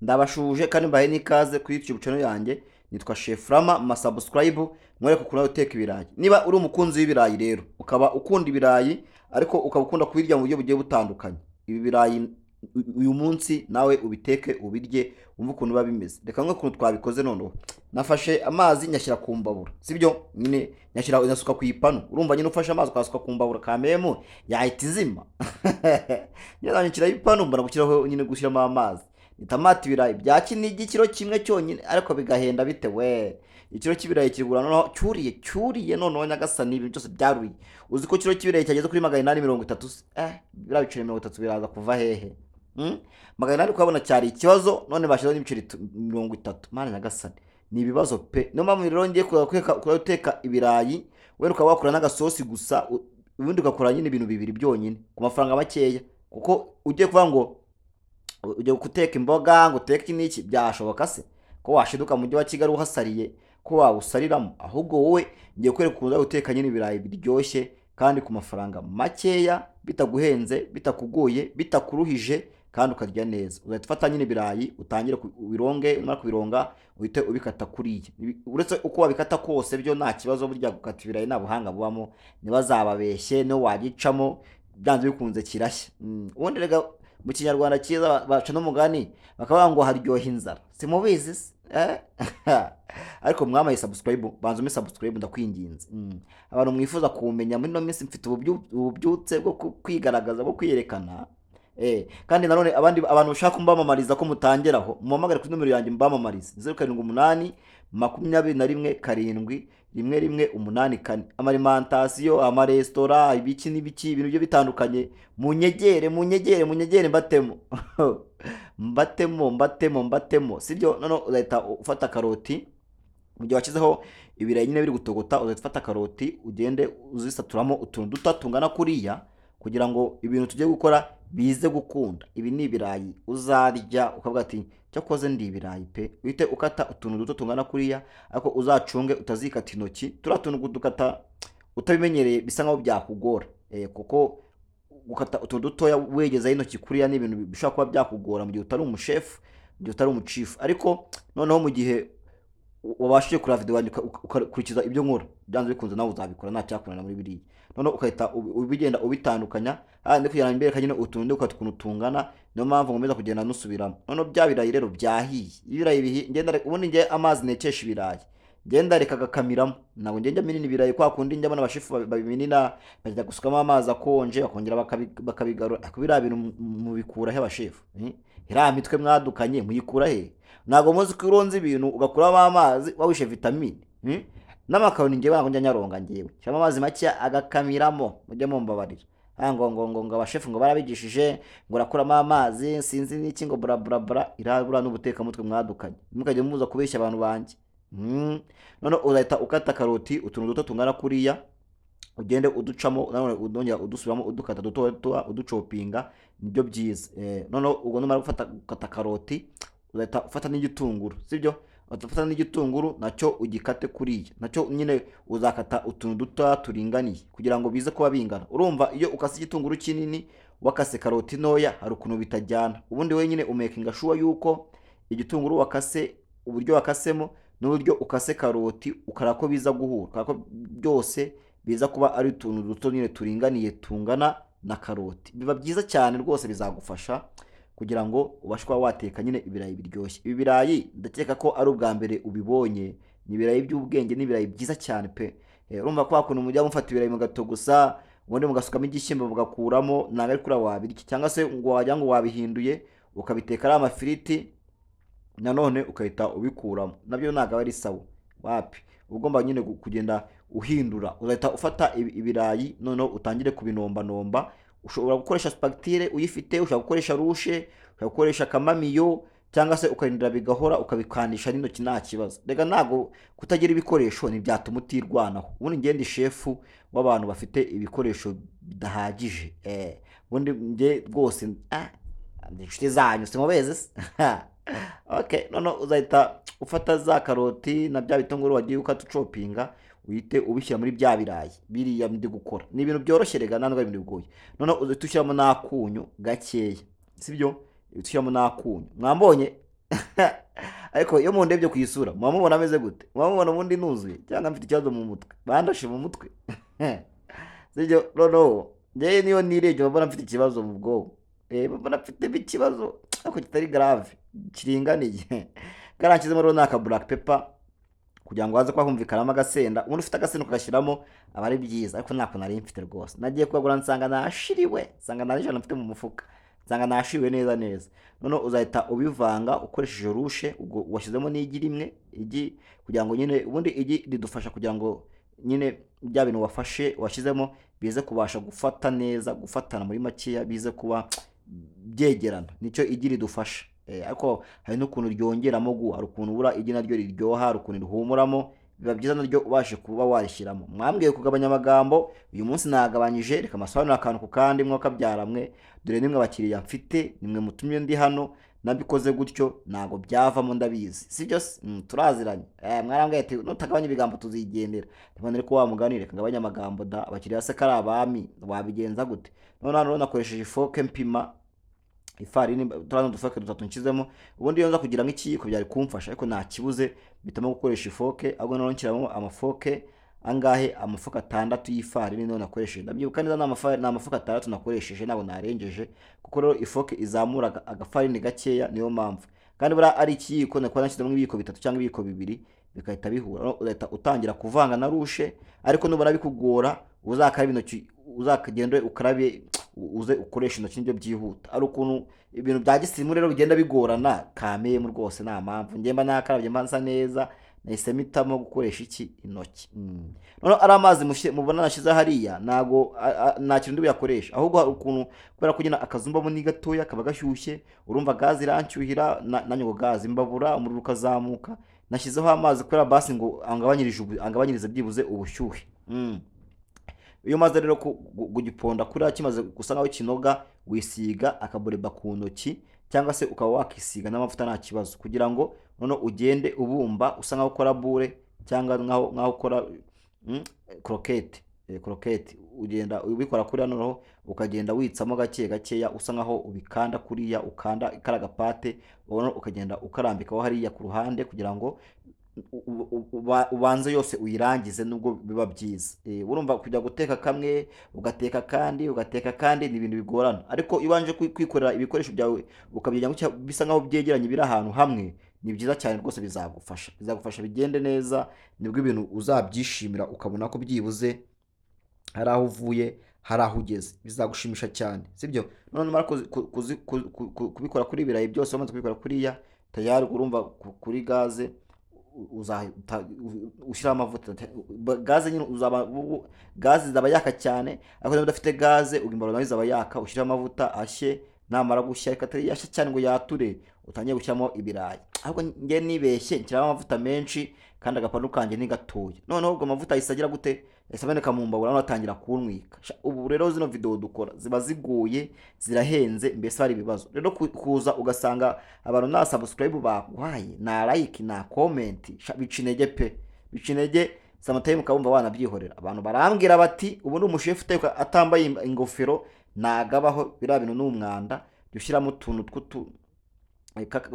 Ndabashuje kandi mbahe n'ikaze kuri YouTube channel yanjye. Nitwa Chef Rama, subscribe mwereka ukuntu uteka ibirayi. Niba uri umukunzi w'ibirayi rero, ukaba ukunda ibirayi ariko ukaba ukunda kubirya mu buryo bugiye butandukanye. Ibi birayi uyu munsi nawe ubiteke ubirye umva ukuntu biba bimeze. Reka nk'uko twabikoze noneho. Nafashe amazi nyashyira ku mbabura. Sibyo? Nyine nyashyira nyasuka ku ipanu. Urumva nyine ufashe amazi ukasuka ku mbabura kamemo yahita izima. Nyine nyashyira ipanu mbara gushyiraho nyine gushyiramo amazi. Itamati ibirayi bya kinigi kiro kimwe cyonyine ariko bigahenda bite we. Ikiro cy'ibirayi kigura noneho cyuriye noneho nyagasani ibintu byose byaruriye. Uzi ko kiro cy'ibirayi cyageze kuri 830. Birayi 30 biraza kuva hehe? 800 kwabona cyari ikibazo none bashizeho n'ibiceri 30. Mana nyagasani ni ibibazo pe. No mpamvu rero ngiye guteka ibirayi wenda ukaba wakora n'agasosi gusa ubundi ugakora nyine ibintu bibiri byonyine ku mafaranga makeya, kuko ugiye kuvuga ngo ujye guteka imboga ngo uteke n'iki byashoboka se ko washiduka mu mujyi wa Kigali uhasariye ko wawusariramo? Ahubwo wowe ngiye kwereka ukuntu guteka nyine ibirayi biryoshye kandi ku mafaranga makeya, bitaguhenze, bitakugoye, bitakuruhije kandi ukarya neza. Uzahita ufata nyine ibirayi utangire kubironge, umara kubironga uhite ubikata kuriya. Uretse uko wabikata kose byo nta kibazo, burya gukata ibirayi nta buhanga bubamo, ntibazababeshye no wagicamo byanze bikunze kirashya. Ubundi rega mu Kinyarwanda cyiza baca n'umugani bakavuga ngo haryoha inzara. Simubizi se? Ariko mwamaye subscribe, banzo subscribe ndakwinginze. Abantu mwifuza kumenya muri no minsi mfite ububyutse bwo kwigaragaza, bwo kwiyerekana. Kandi nanone abantu bashaka kumbamamariza ko mutangeraho mumamagare kuri numero yanjye mbamamarize 0788 21 7 1184. Amalimentation, amaresitora, ibiki n'ibiki, ibintu byo bitandukanye. Munyegere mbatemo. Sibyo? None uzahita ufata karoti mu gihe wakizeho ibirayi nyine biri gutogota. Uzahita ufata karoti ugende uzisaturamo utuntu dutatungana kuriya kugira ngo ibintu tujye gukora bize gukunda. Ibi ni ibirayi uzarya ukavuga ati cyakoze ndi ibirayi pe. Uhite ukata utuntu duto tungana kuriya, ariko uzacunge utazikata intoki. Turatuntu dukata utabimenyereye bisa nkaho byakugora, kuko gukata utuntu dutoya wegeza intoki kuriya ni ibintu bishobora kuba byakugora mu gihe utari umushefu, mu gihe utari umuchief. Ariko noneho mu gihe wabashije kura video wanjye ukurikiza ibyo nkora, byanze bikunze nawe uzabikora nta cyakunana muri biriya. None ukahita ubigenda ubitandukanya, ndi kugira ngo imbere kanyine utuntu ukatukuntu tungana. Niyo mpamvu ngomeza kugenda nusubiramo. None bya birayi rero byahiye, ibirayi bihi ngenda ubundi ngiye amazi nekesha ibirayi ngenda reka gakamiramo. Nabo ngenda minini ibirayi kwa kundi njya bana bashifu babiminina bajya gusukamo amazi akonje bakongera bakabigarura. Akubira ibintu mubikura he abashefu? Ira mitwe mwadukanye muyikura he? Nago muzi ko uronze ibintu ugakuramo amazi wawishe vitamine. N'amakaroni ngiye bango njya nyaronga ngiyewe cyama amazi make agakamiramo. Mujye mumbabarira ngo abashefu ngo barabigishije ngo rakuramo amazi sinzi n'iki ngo bra irabura n'ubuteka mutwe mwadukanye. Mukajye muza kubeshya abantu banjye. None uzahita ukata karoti utuntu duto tungana kuriya, ugende uducamo none udongera udusubiramo udukata duto uduchopinga. Nibyo byiza. None ubwo numara gufata karoti uzahita ufata n'igitunguru. Sibyo? Utafata n'igitunguru nacyo ugikate kuriya, nacyo nyine uzakata utuntu duto turinganiye kugira ngo bize kuba bingana. Urumva iyo ukase igitunguru kinini wakase karoti noya hari ukuntu bitajyana. Ubundi we nyine umakinga sure yuko igitunguru wakase uburyo wakasemo n'uburyo ukase karoti ukarako biza guhura, kako byose biza kuba ari utuntu duto nyine turinganiye tungana na karoti. Biba byiza cyane rwose, bizagufasha kugira ngo ubashe kuba wateka nyine ibirayi biryoshye. Ibi birayi ndakeka ko ari ubwa mbere ubibonye. Ni ibirayi by'ubwenge, ni ibirayi byiza cyane pe. Urumva ko hakuno mujya mufata ibirayi mugato gusa ubundi mugasukamo igishyimbo mugakuramo nanga ari kuri wabiriki, cyangwa se ngo wajya ngo wabihinduye ukabiteka ari amafiriti nanone ukahita ubikuramo. Nabyo ntago ari sawa wapi. Ugomba nyine kugenda uhindura. Uzahita ufata ibirayi noneho utangire kubinomba. Ushobora gukoresha spaghetti uyifite, ushobora gukoresha rushe, ushobora gukoresha kamamiyo, cyangwa se ukarindira bigahora ukabikandisha n'intoki nta kibazo. Rega ntago kutagira ibikoresho ni byatuma utirwanaho. Ubundi ngende shefu w'abantu bafite ibikoresho bidahagije. Ubundi nge rwose inshuti zanyu simubeze. Okay, none uzahita ufata za karoti na bya bitunguru wagiye ukatuchopinga uhite ubishyira muri bya birayi biriya ndi gukora. Ni ibintu byoroshye rega nandwa ibintu bigoye. None uzitushyiramo nakunyu gakeya. Sibyo? Utushyiramo nakunyu. Mwambonye? ariko iyo mundebye ku isura muba mubona ameze gute? Muba mubona ubundi nuzuye cyangwa mfite ikibazo mu mutwe, bandashe mu mutwe? sibyo? Noneho njyewe niyo nirebye mbona mfite ikibazo mu bwonko, mbona mfitemo ikibazo ariko kitari grave, kiringaniye. Karanshyizemo rero n'aka black pepper kugira ngo haze kuba humvikanamo agasenda. Umuntu ufite agasenda ukagashyiramo aba ari byiza, ariko ntako nari mfite rwose. Nagiye kugura nsanga nashiriwe, nsanga nari ijana mfite mu mufuka, nsanga nashiriwe neza neza. Noneho uzahita ubivanga ukoresheje rushe, ubwo washyizemo n'igi rimwe, igi kugira ngo nyine ubundi igi ridufasha kugira ngo nyine bya bintu wafashe washyizemo bize kubasha gufata neza, gufatana muri makeya, bize kuba byegerana. Nicyo igi ridufasha. Ariko hari n'ukuntu ryongeramo gu, hari ukuntu ubura igi naryo riryoha, hari ukuntu rihumuramo, biba byiza naryo ubashe kuba warishyiramo. Mwambwiye kugabanya amagambo, uyu munsi nagabanyije, reka masobanura akantu ku kandi mwo kabyaramwe. Dore nimwe abakiriya mfite, nimwe mutumye ndi hano, nabikoze gutyo ntago byavamo ndabizi, sibyo se? Turaziranye. Mwarambwiye ati nutagabanya ibigambo tuzigendera. Ndabona ko wamuganire, reka ngabanya amagambo da, abakiriya se kari abami, wabigenza gute? None nakoresheje ifoke mpima ifarini, turano dufoke dutatu nshizemo. Ubundi iyo nza kugira nk'ikiyiko byari kumfasha, ariko nta kibuze bitamo gukoresha ifoke. Ahubwo none nshyiramo amafoke angahe, amafoke 6 y'ifarini niyo nakoresheje. Ndabyibuka neza ni amafoke 6 nakoresheje, nabo narengeje, kuko rero ifoke izamura agafarini gakeya, niyo mpamvu. Kandi bura ari ikiyiko nakora nashyizemo ibiyiko 3 cyangwa ibiyiko 2 bikahita bihura. Urahita utangira kuvanga na rushe, ariko nubona bikugora uzakara intoki, uzakagende ukarabe, uze ukoresha intoki nibyo byihuta. Ari ukuntu ibintu bya gisimu rero bigenda bigorana, kameye rwose nta mpamvu. Ngemba nakarabye mbanza neza, nahise mitamo gukoresha iki, intoki. None ari amazi mubona nashize hariya, nago nta kintu ndi buyakoresha, ahubwo hari ukuntu kubera ko nyina akazumbamo ni gatoya kaba gashyushye, urumva gazi irancyuhira, nanyo gazi imbabura, umuriro ukazamuka. Nashyizeho amazi kubera basi ngo angabanyirize byibuze ubushyuhe. Iyo maze rero kugiponda kuri kimaze gusa naho kinoga, wisiga akabureba ku ntoki, cyangwa se ukaba wakisiga n'amavuta nta kibazo, kugira ngo none ugende ubumba usa nkaho ukora bure, cyangwa nkaho ukora croquette. Ugenda ubikora kuri noneho ukagenda witsamo gake gakeya, usa nkaho ubikanda kuriya, ukanda ikaraga pate, ukagenda ukarambikaho hariya ku ruhande, kugira ngo ubanze yose uyirangize, nubwo biba byiza. Urumva kujya guteka kamwe ugateka kandi ni ibintu bigorana, ariko ibanje kwikorera ibikoresho byawe ukabyijya bisa nkaho byegeranye biri ahantu hamwe, ni byiza cyane rwose. Bizagufasha bigende neza, nibwo ibintu uzabyishimira, ukabona ko byibuze hari aho uvuye, hari aho ugeze, bizagushimisha cyane, sibyo? None mara kubikora kuri ibirayi byose, wamaze kubikora kuriya tayari, urumva kuri gaze ushyira amavuta. Gaze nyine gaze zaba yaka cyane, ariko niba udafite gaze ugimbaro nayo zaba yaka. Ushyira amavuta ashye, namara gushya ikatari yashye cyane ngo yature, utangiye gushyiramo ibirayi. Ahubwo nge nibeshye nshyiramo amavuta menshi, kandi agapanu kanjye ni gatoya. Noneho ubwo amavuta yisagira gute, esaboneka mu mbabura, natangira kunwika. Ubu rero zino video dukora ziba zigoye, zirahenze, mbese hari ibibazo. Rero kuza ugasanga abantu na subscribe bagwaye, na like, na comment, bicinege pe, bicinege. Samataye mukabumva wanabyihorera. Abantu barambwira bati ubu ni umushefu uteka atambaye ingofero, nagabaho bira bintu n'umwanda, dushyiramo utuntu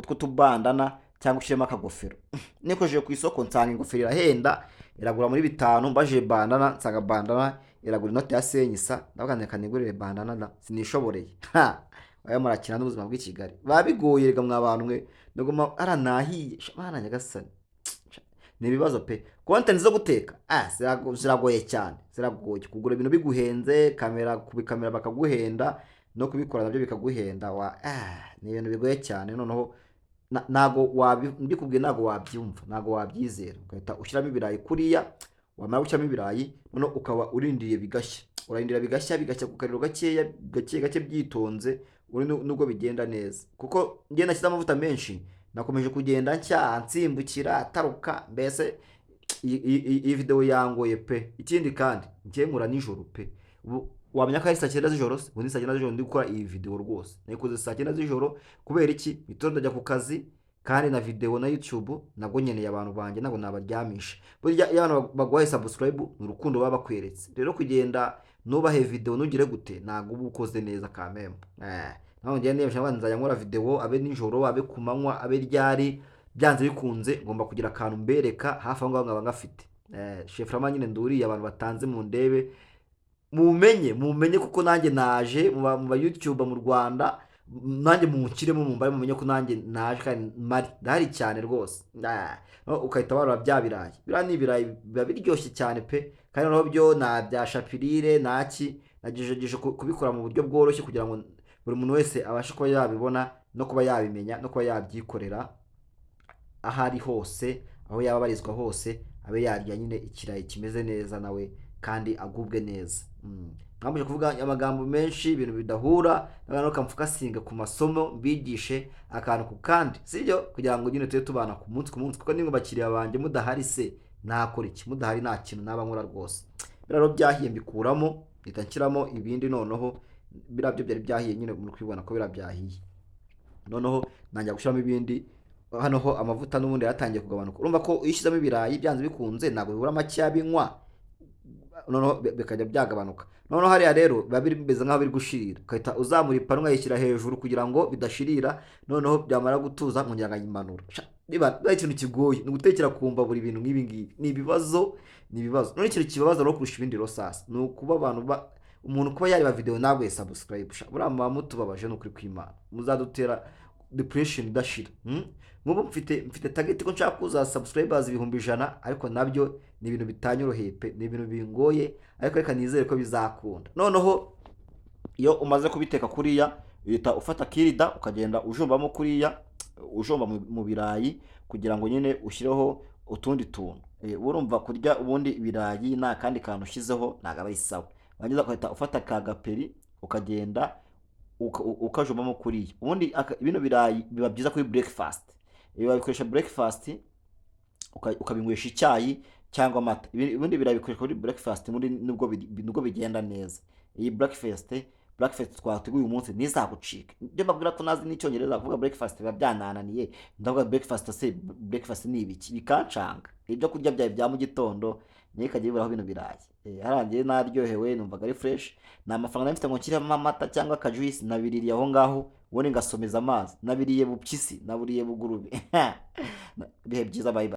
tw'utubandana, cyangwa ushyiremo akagofero. Nikoje ku isoko nsanga ingofero irahenda, iragura muri 5, mbaje bandana, nsanga bandana iragura inoti ya senyisa. Ndabagane kanigurire bandana da sinishoboreye. Aya murakina n'ubuzima bw'i Kigali babigoye, rega mwabantu mwe, ndagoma aranahiye bana nyagasani. Ni ibibazo pe. Content zo guteka ziragoye cyane, ziragoye kugura ibintu biguhenze, kubikamera bakaguhenda, no kubikora nabyo bikaguhenda. Ni ibintu bigoye cyane. Noneho nago mbikubwiye, nago wabyumva, nago wabyizera. Ugahita ushyiramo ibirayi kuriya, wamara gushyiramo ibirayi noneho ukaba urindiriye bigashya. Urarindira bigashya ku kariro gake byitonze, nubwo bigenda neza. Kuko ngiye nashyize amavuta menshi, nakomeje kugenda nsimbukira ataruka. Mbese iyi video yangoye pe. Ikindi kandi ngiye nkura nijoro pe. Wamenya ko ari 9 z'ijoro, ubundi 9 z'ijoro ndi gukora iyi video rwose. Nayikoze 9 z'ijoro kubera iki? Itondo njya ku kazi, kandi na video na YouTube nabwo nyeneye abantu banjye, nabo nabaryamisha. Burya iyo abantu bagwaye subscribe n'urukundo baba bakweretse. Rero kugenda nubahe video nugire gute, nago ubukoze neza kamembe. naho ngiye niyemeje ngo nzajya nkora video abe nijoro abe ku manywa abe ryari byanze bikunze ngomba kugira akantu mbereka hafi aho ngaho nkaba ngafite. Cheframa nyine nduriye abantu batanze mu ndebe mumenye kuko nanjye naje mu ba YouTube mu Rwanda, nanjye munkiremo mumbaye mumenye ko nanjye naje kandi mari ndahari cyane rwose. Ukahita warura bya birayi, biriya ni ibirayi biba biryoshye cyane pe, kandi noneho byo na bya shapirire naki nagejeje kubikora mu buryo bworoshye kugira ngo buri muntu wese abashe kuba yabibona no kuba yabimenya no kuba yabyikorera aho ari hose, aho yaba abarizwa hose, abe yarya nyine ikirayi kimeze neza nawe kandi agubwe neza. Nkamuje kuvuga amagambo menshi, ibintu bidahura, n'abantu kamfukasinga ku masomo mbigishe akantu ku kandi, sibyo, kugira ngo nyine tube tubana ku munsi kuko ningo bakiriya banje mudahari se nakora iki, mudahari nta kintu naba nkora rwose. Biraro byahiye mbikuramo ita nshyiramo ibindi, noneho birabyo byari byahiye nyine muri kwibona ko birabyahiye, noneho nanjya gushiramo ibindi. Hano ho amavuta n'ubundi yatangiye kugabanuka, urumva ko ishyizamo ibirayi byanze bikunze ntabwo bibura make yabinywa, noneho bikajya byagabanuka. Noneho hariya rero biba bimeze nk'aho biri gushirira, ukahita uzamura ipanu nkayishyira hejuru kugira ngo bidashirira, noneho byamara gutuza nkongera nkayimanura. Niba ikintu kigoye ni ugutekera kumva buri bintu nk'ibi ngibi, ni ibibazo. None ikintu kibabaza no kurusha ibindi rosasi ni ukuba abantu umuntu kuba yareba video ntabwo subscribe, buriya muba mutubabaje n'ukuri kw'Imana, muzadutera depression idashira. Nk'ubu mfite target ko nshaka kuza subscribers 100,000, ariko nabyo ni ibintu bitanyoroheye pe, ni ibintu bingoye, ariko reka nizere ko bizakunda. Noneho iyo umaze kubiteka kuriya uhita ufata kirida ukagenda ujombamo kuriya, ujomba mu birayi kugira ngo nyine ushyireho utundi tuntu. Urumva kurya ubundi ibirayi nta kandi kantu ushizeho ntago aba isawa. Wangiza ukahita ufata ka gaperi ukagenda ukajombamo kuriya. Ubundi bino birayi biba byiza kuri breakfast. Iyo babikoresha breakfast ukabinywesha icyayi cyangwa amata. Ubundi birayi bikoresha kuri breakfast nubwo bigenda neza. Iyi breakfast twateguye uyu munsi ntizagucika. Ibyo babwira ko nazi n'icyongereza kuvuga breakfast biba byanananiye, ndavuga breakfast ni ibiki bikancanga. Ibyo kurya byawe bya mu gitondo niyo kajya biburaho bino birayi. Harangiye naryohewe, numvaga ari fresh, na amafaranga mfite ngo nshyiremo amata cyangwa akajuice nabiririye aho ngaho, ubundi ngasomeza amazi, nabiriye bupyisi, naburiye bugurube. Bihe byiza, bye bye.